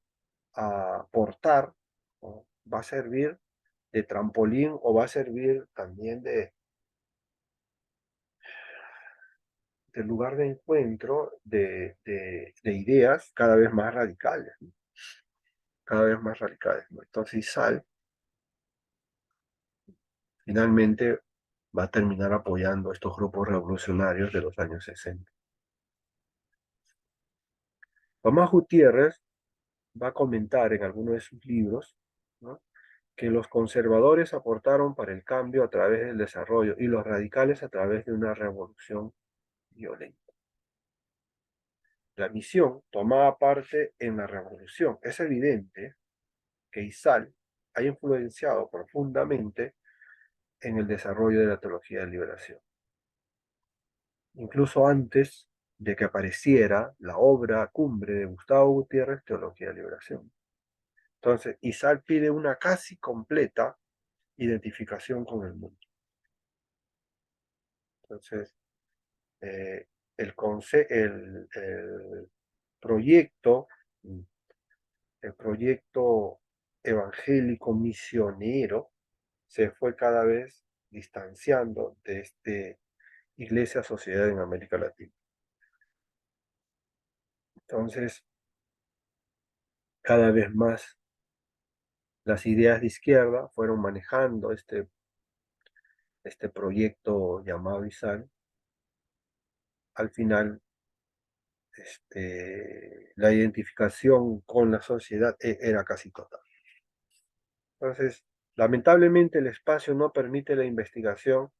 a aportar, o va a servir de trampolín o va a servir también de lugar de encuentro de ideas cada vez más radicales, ¿no? Cada vez más radicales, ¿no? Entonces ISAL finalmente va a terminar apoyando estos grupos revolucionarios de los años 60. Tomás Gutiérrez va a comentar en alguno de sus libros, ¿no?, que los conservadores aportaron para el cambio a través del desarrollo y los radicales a través de una revolución violenta. La misión tomaba parte en la revolución. Es evidente que ISAL ha influenciado profundamente en el desarrollo de la teología de liberación. Incluso antes de que apareciera la obra cumbre de Gustavo Gutiérrez, Teología de Liberación. Entonces, Isaac pide una casi completa identificación con el mundo. Entonces, eh, el proyecto, el proyecto evangélico misionero se fue cada vez distanciando de este iglesia-sociedad en América Latina. Entonces, cada vez más las ideas de izquierda fueron manejando este proyecto llamado ISAL. Al final, la identificación con la sociedad era casi total. Entonces, lamentablemente el espacio no permite la investigación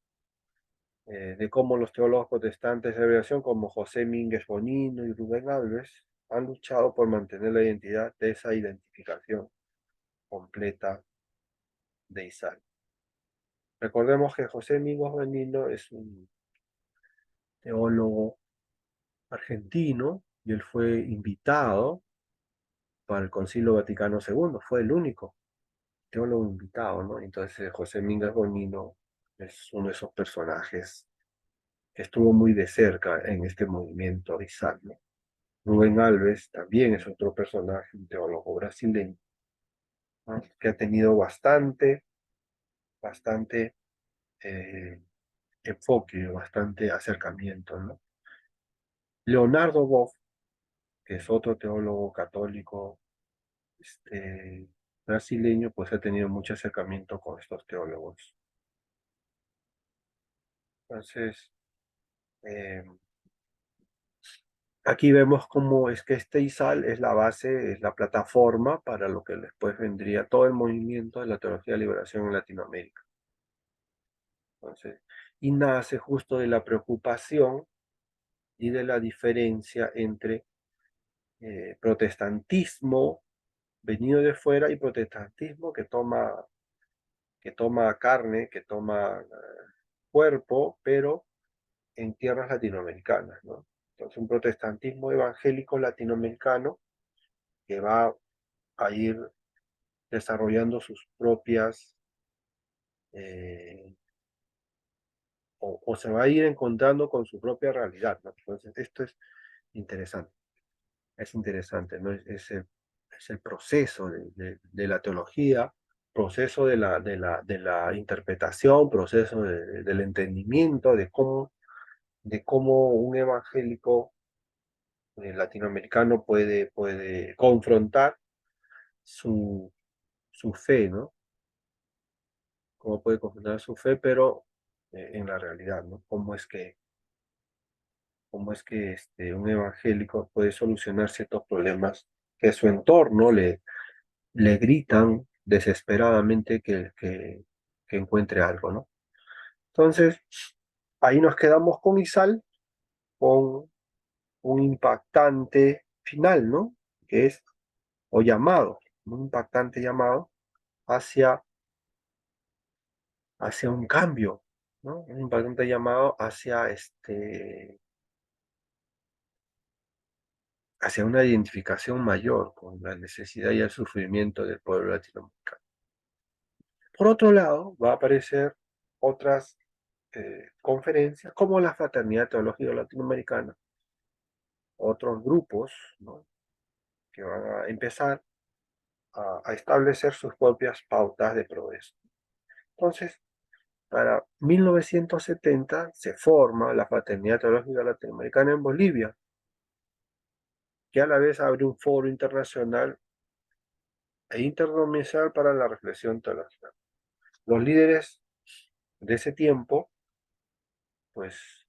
de cómo los teólogos protestantes de revelación como José Mínguez Bonino y Rubén Alves han luchado por mantener la identidad de esa identificación completa de ISAL. Recordemos que José Mínguez Bonino es un teólogo argentino y él fue invitado para el Concilio Vaticano II, fue el único teólogo invitado, ¿no? Entonces José Mínguez Bonino es uno de esos personajes que estuvo muy de cerca en este movimiento ISAL, ¿no? Rubén Alves también es otro personaje, un teólogo brasileño, ¿no?, que ha tenido bastante eh, enfoque, bastante acercamiento, ¿no? Leonardo Boff, que es otro teólogo católico este, brasileño, pues ha tenido mucho acercamiento con estos teólogos. Entonces, eh, aquí vemos cómo es que este ISAL es la base, es la plataforma para lo que después vendría todo el movimiento de la teología de liberación en Latinoamérica. Entonces, y nace justo de la preocupación y de la diferencia entre protestantismo venido de fuera y protestantismo que toma carne, que toma cuerpo, pero en tierras latinoamericanas, ¿no? Entonces, un protestantismo evangélico latinoamericano que va a ir desarrollando sus propias, eh, o se va a ir encontrando con su propia realidad, ¿no? Entonces, esto es interesante, ¿no? Es el proceso de la teología, proceso de la interpretación, proceso del entendimiento de cómo un evangélico latinoamericano puede confrontar su, su fe, ¿no? Cómo puede confrontar su fe, pero en la realidad, ¿no? Cómo es que un evangélico puede solucionar ciertos problemas que su entorno le gritan desesperadamente que encuentre algo, ¿no? Entonces, ahí nos quedamos con Isal, con un impactante final, ¿no? Que es, o llamado, un impactante llamado hacia, hacia un cambio, ¿no? Un impactante llamado hacia, hacia una identificación mayor con la necesidad y el sufrimiento del pueblo latinoamericano. Por otro lado, va a aparecer otras conferencias como la Fraternidad Teológica Latinoamericana, otros grupos, ¿no? Que van a empezar a establecer sus propias pautas de progreso. Entonces, para 1970 se forma la Fraternidad Teológica Latinoamericana en Bolivia, que a la vez abre un foro internacional e interdominical para la reflexión teológica. Los líderes de ese tiempo, pues,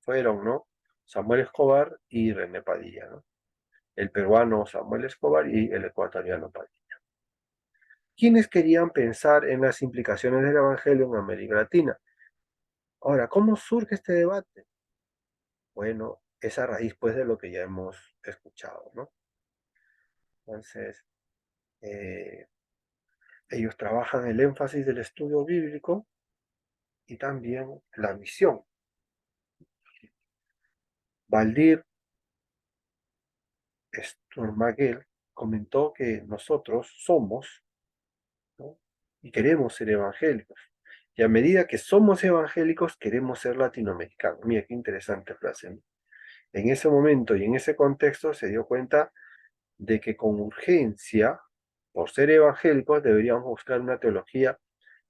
fueron, ¿no? Samuel Escobar y René Padilla, ¿no? El peruano Samuel Escobar y el ecuatoriano Padilla. Quienes querían pensar en las implicaciones del Evangelio en América Latina. Ahora, ¿cómo surge este debate? Bueno, es a raíz, pues, de lo que ya hemos escuchado, ¿no? Entonces, eh, ellos trabajan el énfasis del estudio bíblico y también la misión. Valdir Sturmaguel comentó que nosotros somos, ¿no? Y queremos ser evangélicos. Y a medida que somos evangélicos, queremos ser latinoamericanos. Mira, qué interesante frase, ¿no? En ese momento y en ese contexto se dio cuenta de que con urgencia, por ser evangélicos, deberíamos buscar una teología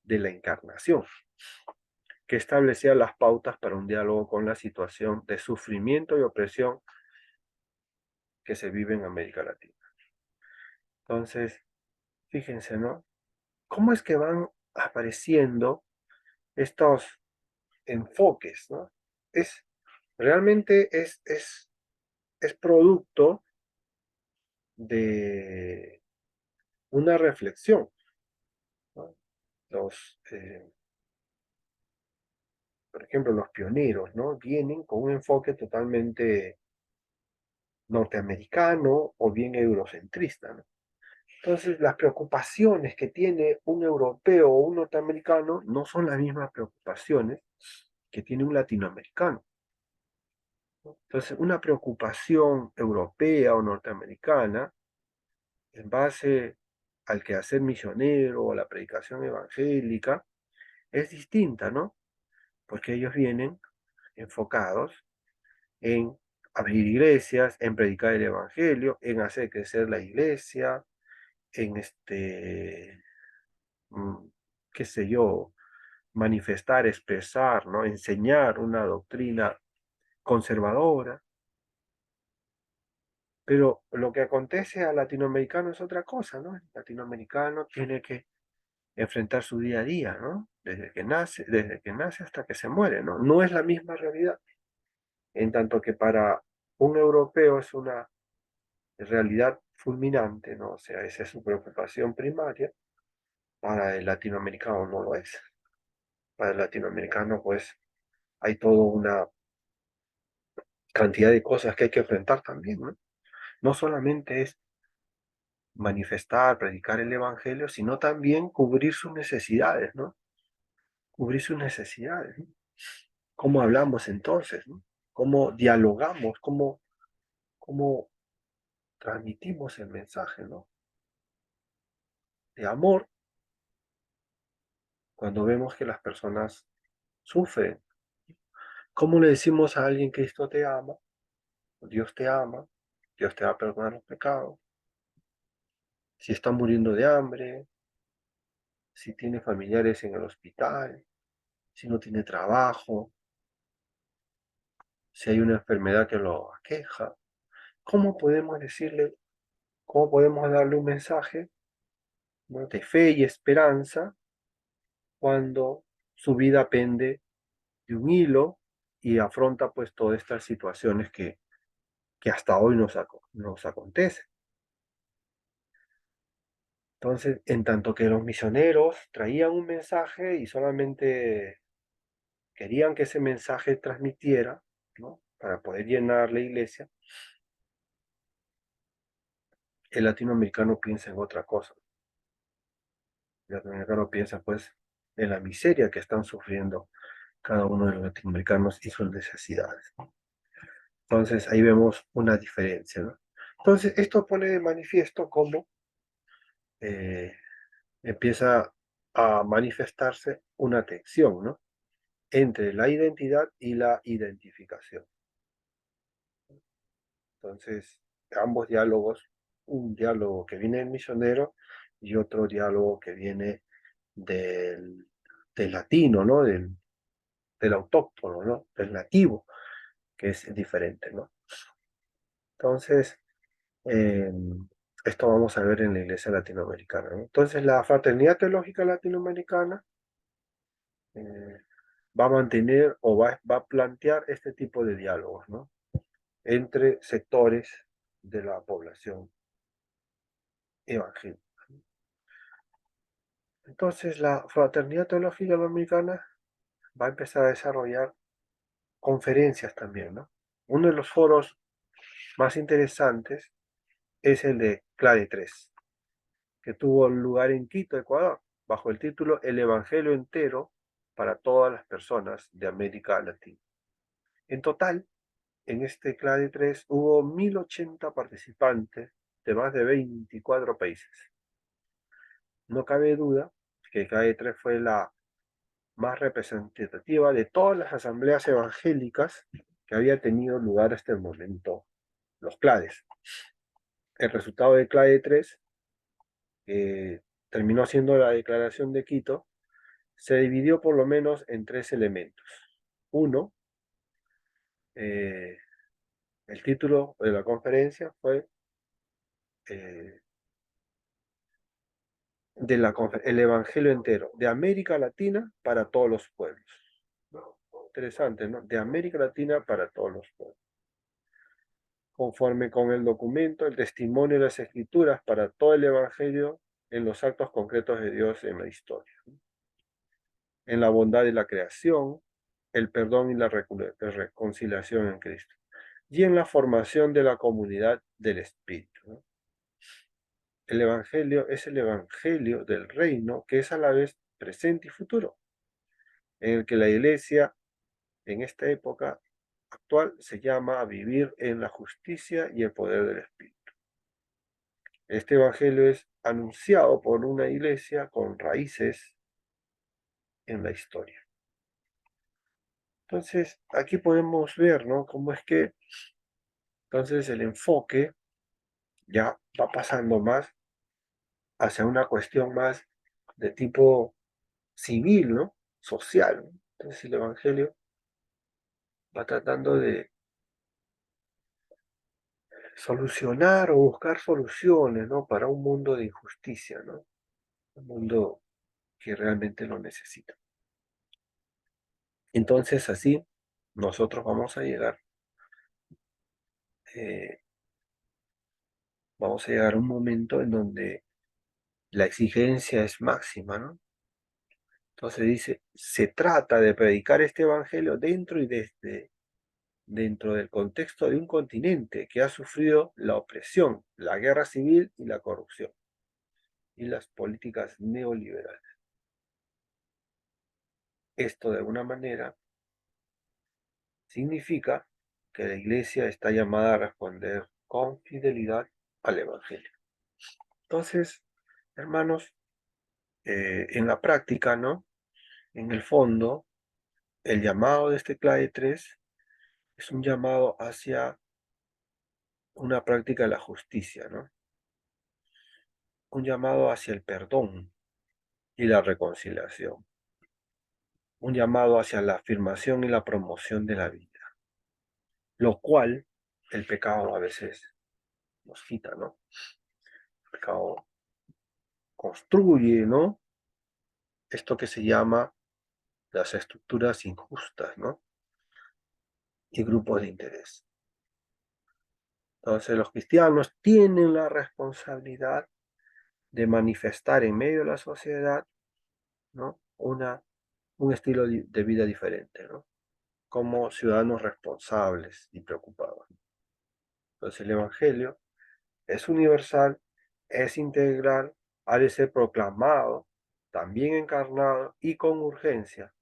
de la encarnación, que establecía las pautas para un diálogo con la situación de sufrimiento y opresión que se vive en América Latina. Entonces, fíjense, ¿no? ¿Cómo es que van apareciendo estos enfoques, ¿no? Es, realmente es producto de una reflexión, ¿no? Los, por ejemplo, los pioneros, ¿no? Vienen con un enfoque totalmente norteamericano o bien eurocentrista, ¿no? Entonces, las preocupaciones que tiene un europeo o un norteamericano no son las mismas preocupaciones que tiene un latinoamericano. Entonces, una preocupación europea o norteamericana, en base al quehacer misionero o a la predicación evangélica, es distinta, ¿no? Porque ellos vienen enfocados en abrir iglesias, en predicar el evangelio, en hacer crecer la iglesia, en qué sé yo, manifestar, expresar, ¿no? Enseñar una doctrina conservadora. Pero lo que acontece al latinoamericano es otra cosa, ¿no? El latinoamericano tiene que enfrentar su día a día, ¿no? Desde que nace hasta que se muere, ¿no? No es la misma realidad. En tanto que para un europeo es una realidad fulminante, ¿no? O sea, esa es su preocupación primaria. Para el latinoamericano no lo es. Para el latinoamericano, pues, hay toda una cantidad de cosas que hay que enfrentar también, ¿no? No solamente es manifestar, predicar el evangelio, sino también cubrir sus necesidades, ¿no? Cubrir sus necesidades, ¿no? ¿Cómo hablamos entonces, ¿no? ¿Cómo dialogamos? ¿Cómo transmitimos el mensaje, ¿no? De amor cuando vemos que las personas sufren. ¿Cómo le decimos a alguien que Cristo te ama? Ama, Dios te va a perdonar los pecados? Si está muriendo de hambre, si tiene familiares en el hospital, si no tiene trabajo, si hay una enfermedad que lo aqueja, ¿cómo podemos decirle, cómo podemos darle un mensaje, ¿no? De fe y esperanza cuando su vida pende de un hilo y afronta pues todas estas situaciones que hasta hoy nos acontecen? Entonces, en tanto que los misioneros traían un mensaje y solamente querían que ese mensaje transmitiera, ¿no? Para poder llenar la iglesia, el latinoamericano piensa en otra cosa. El latinoamericano piensa pues en la miseria que están sufriendo cada uno de los latinoamericanos y sus necesidades. Entonces ahí vemos una diferencia, ¿no? Entonces esto pone de manifiesto cómo eh, empieza a manifestarse una tensión, ¿no? Entre la identidad y la identificación. Entonces, ambos diálogos, un diálogo que viene del misionero y otro diálogo que viene del, del latino, ¿no? Del autóctono, ¿no? Del nativo, que es diferente, ¿no? Entonces, eh, esto vamos a ver en la iglesia latinoamericana, ¿no? Entonces, la fraternidad teológica latinoamericana eh, va a mantener o va a plantear este tipo de diálogos, ¿no? Entre sectores de la población evangélica. Entonces, la fraternidad teológica dominicana va a empezar a desarrollar conferencias también, ¿no? Uno de los foros más interesantes es el de Clade 3, que tuvo lugar en Quito, Ecuador, bajo el título El Evangelio entero para todas las personas de América Latina. En total, en este Clade 3 hubo 1080 participantes de más de 24 países. No cabe duda que Clade 3 fue la más representativa de todas las asambleas evangélicas que había tenido lugar hasta el momento, los clades. El resultado de Clade 3, que terminó siendo la Declaración de Quito, se dividió por lo menos en tres elementos. Uno, eh, el título de la conferencia fue eh, El Evangelio entero, de América Latina para todos los pueblos. Interesante, ¿no? De América Latina para todos los pueblos. Conforme con el documento, el testimonio de las escrituras para todo el Evangelio en los actos concretos de Dios en la historia. En la bondad de la creación, el perdón y la reconciliación en Cristo. Y en la formación de la comunidad del Espíritu, ¿no? El Evangelio es el Evangelio del reino que es a la vez presente y futuro, en el que la iglesia en esta época actual se llama a vivir en la justicia y el poder del Espíritu. Este evangelio es anunciado por una iglesia con raíces en la historia. Entonces, aquí podemos ver, ¿no? Cómo es que entonces el enfoque ya va pasando más hacia una cuestión más de tipo civil, ¿no? social, ¿no? Entonces el Evangelio va tratando de solucionar o buscar soluciones, ¿no? Para un mundo de injusticia, ¿no? Un mundo que realmente lo necesita. Entonces así nosotros eh, vamos a llegar a un momento en donde la exigencia es máxima, ¿no? Entonces dice, se trata de predicar este evangelio dentro del contexto de un continente que ha sufrido la opresión, la guerra civil y la corrupción, y las políticas neoliberales. Esto de alguna manera significa que la Iglesia está llamada a responder con fidelidad al Evangelio. Entonces, hermanos, en la práctica, ¿no? En el fondo, el llamado de este CLAE 3 es un llamado hacia una práctica de la justicia, ¿no? Un llamado hacia el perdón y la reconciliación. Un llamado hacia la afirmación y la promoción de la vida, lo cual el pecado a veces nos quita, ¿no? El pecado construye, ¿no? Esto que se llama las estructuras injustas, ¿no? Y grupos de interés. Entonces los cristianos tienen la responsabilidad de manifestar en medio de la sociedad, ¿no? Un estilo de vida diferente, ¿no? Como ciudadanos responsables y preocupados. Entonces el Evangelio es universal, es integral, ha de ser proclamado, también encarnado y con urgencia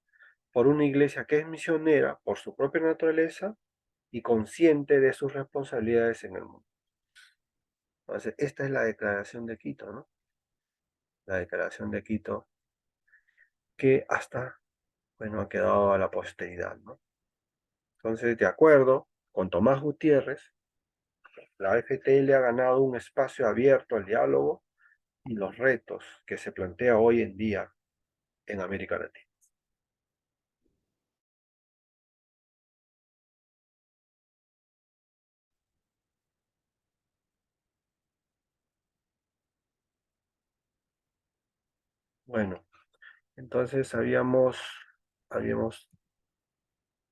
por una iglesia que es misionera por su propia naturaleza y consciente de sus responsabilidades en el mundo. Entonces, esta es la declaración de Quito, ¿no? La declaración de Quito que hasta, bueno, ha quedado a la posteridad, ¿no? Entonces, de acuerdo con Tomás Gutiérrez, la FTL ha ganado un espacio abierto al diálogo y los retos que se plantea hoy en día en América Latina. Bueno, entonces habíamos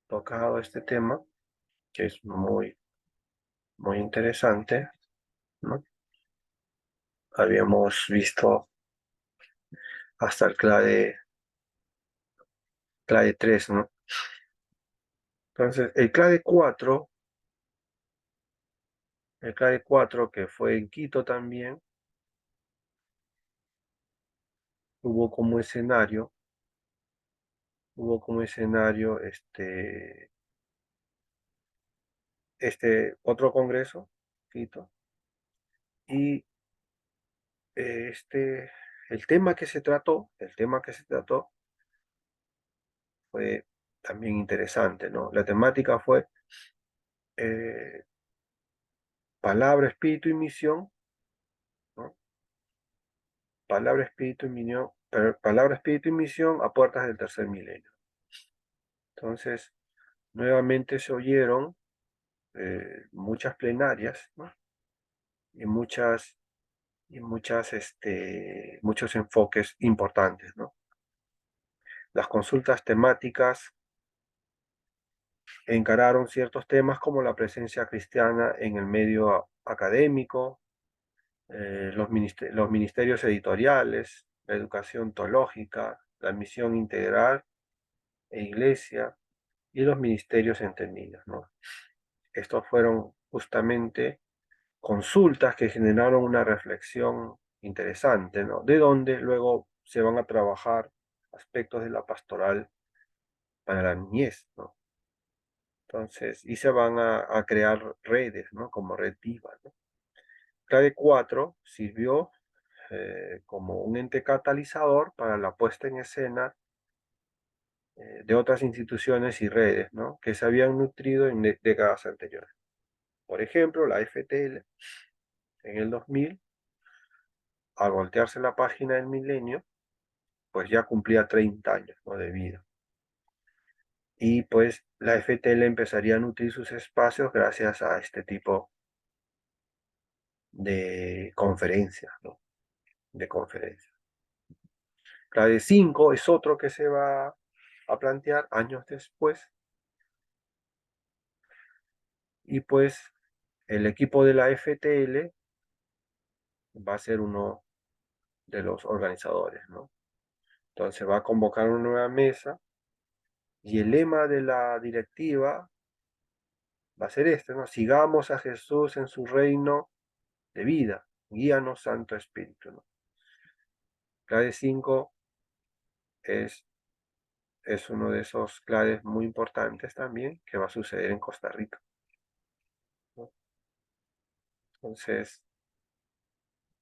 tocado este tema, que es muy interesante, ¿no? Habíamos visto hasta el clave 3, ¿no? Entonces, el clave 4 que fue en Quito también, hubo como escenario, hubo como escenario este otro congreso, Quito, y este, el tema que se trató fue también interesante, ¿no? La temática fue eh, palabra, espíritu y misión, ¿no? Palabra, espíritu y misión a puertas del tercer milenio. Entonces, nuevamente se oyeron muchas plenarias, ¿no? Y muchos enfoques importantes, ¿no? Las consultas temáticas encararon ciertos temas como la presencia cristiana en el medio académico, los ministerios editoriales, la educación teológica, la misión integral e iglesia y los ministerios entendidos, ¿no? Estos fueron justamente consultas que generaron una reflexión interesante, ¿no? De donde luego se van a trabajar aspectos de la pastoral para la niñez, ¿no? Entonces, y se van a crear redes, ¿no? Como Red Viva, ¿no? Clave 4 sirvió como un ente catalizador para la puesta en escena de otras instituciones y redes, ¿no? Que se habían nutrido en décadas anteriores. Por ejemplo, la FTL en el 2000, al voltearse la página del milenio, pues ya cumplía 30 años, ¿no?, de vida. Y pues la FTL empezaría a nutrir sus espacios gracias a este tipo de conferencias, ¿no? De conferencias. Clave 5 es otro que se va a plantear años después. Y pues el equipo de la FTL va a ser uno de los organizadores, ¿no? Entonces va a convocar una nueva mesa y el lema de la directiva va a ser este, ¿no? Sigamos a Jesús en su reino de vida, guíanos Santo Espíritu, ¿no? Clave 5 es uno de esos claves muy importantes también que va a suceder en Costa Rica, ¿no? Entonces,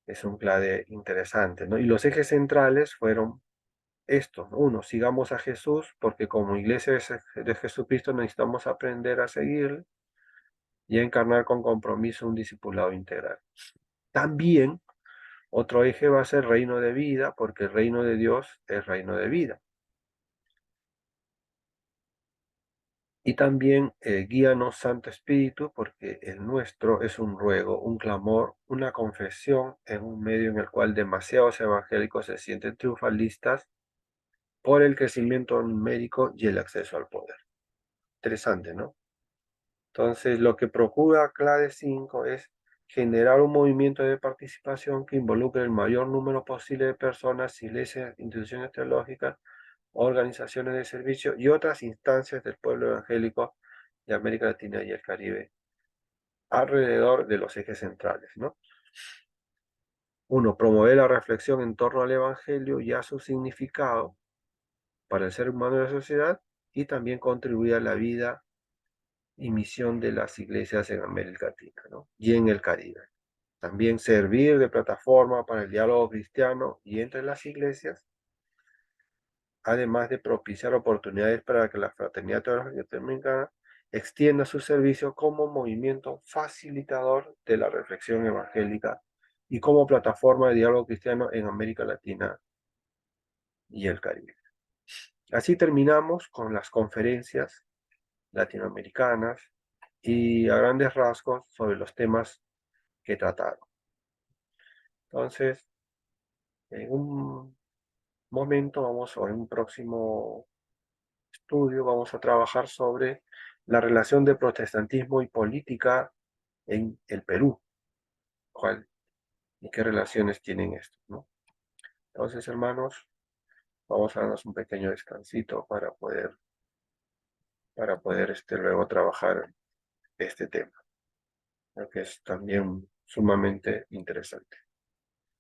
es un clave interesante, ¿no? Y los ejes centrales fueron estos, ¿no? Uno, sigamos a Jesús, porque como iglesia de Jesucristo necesitamos aprender a seguirle y a encarnar con compromiso un discipulado integral. También, otro eje va a ser reino de vida, porque el reino de Dios es reino de vida. Y también guíanos Santo Espíritu, porque el nuestro es un ruego, un clamor, una confesión en un medio en el cual demasiados evangélicos se sienten triunfalistas por el crecimiento numérico y el acceso al poder. Interesante, ¿no? Entonces, lo que procura Clave 5 es generar un movimiento de participación que involucre el mayor número posible de personas, iglesias, instituciones teológicas, organizaciones de servicio y otras instancias del pueblo evangélico de América Latina y el Caribe alrededor de los ejes centrales, ¿no? Uno, promover la reflexión en torno al Evangelio y a su significado para el ser humano y la sociedad, y también contribuir a la vida y misión de las iglesias en América Latina, ¿no?, y en el Caribe. También servir de plataforma para el diálogo cristiano y entre las iglesias, además de propiciar oportunidades para que la Fraternidad Teológica Latinoamericana extienda su servicio como movimiento facilitador de la reflexión evangélica y como plataforma de diálogo cristiano en América Latina y el Caribe. Así terminamos con las conferencias latinoamericanas y a grandes rasgos sobre los temas que trataron. Entonces, en un momento o en un próximo estudio vamos a trabajar sobre la relación de protestantismo y política en el Perú. ¿Cuál y qué relaciones tienen esto, ¿no? Entonces, hermanos, vamos a darnos un pequeño descansito para poder luego trabajar este tema, que es también sumamente interesante.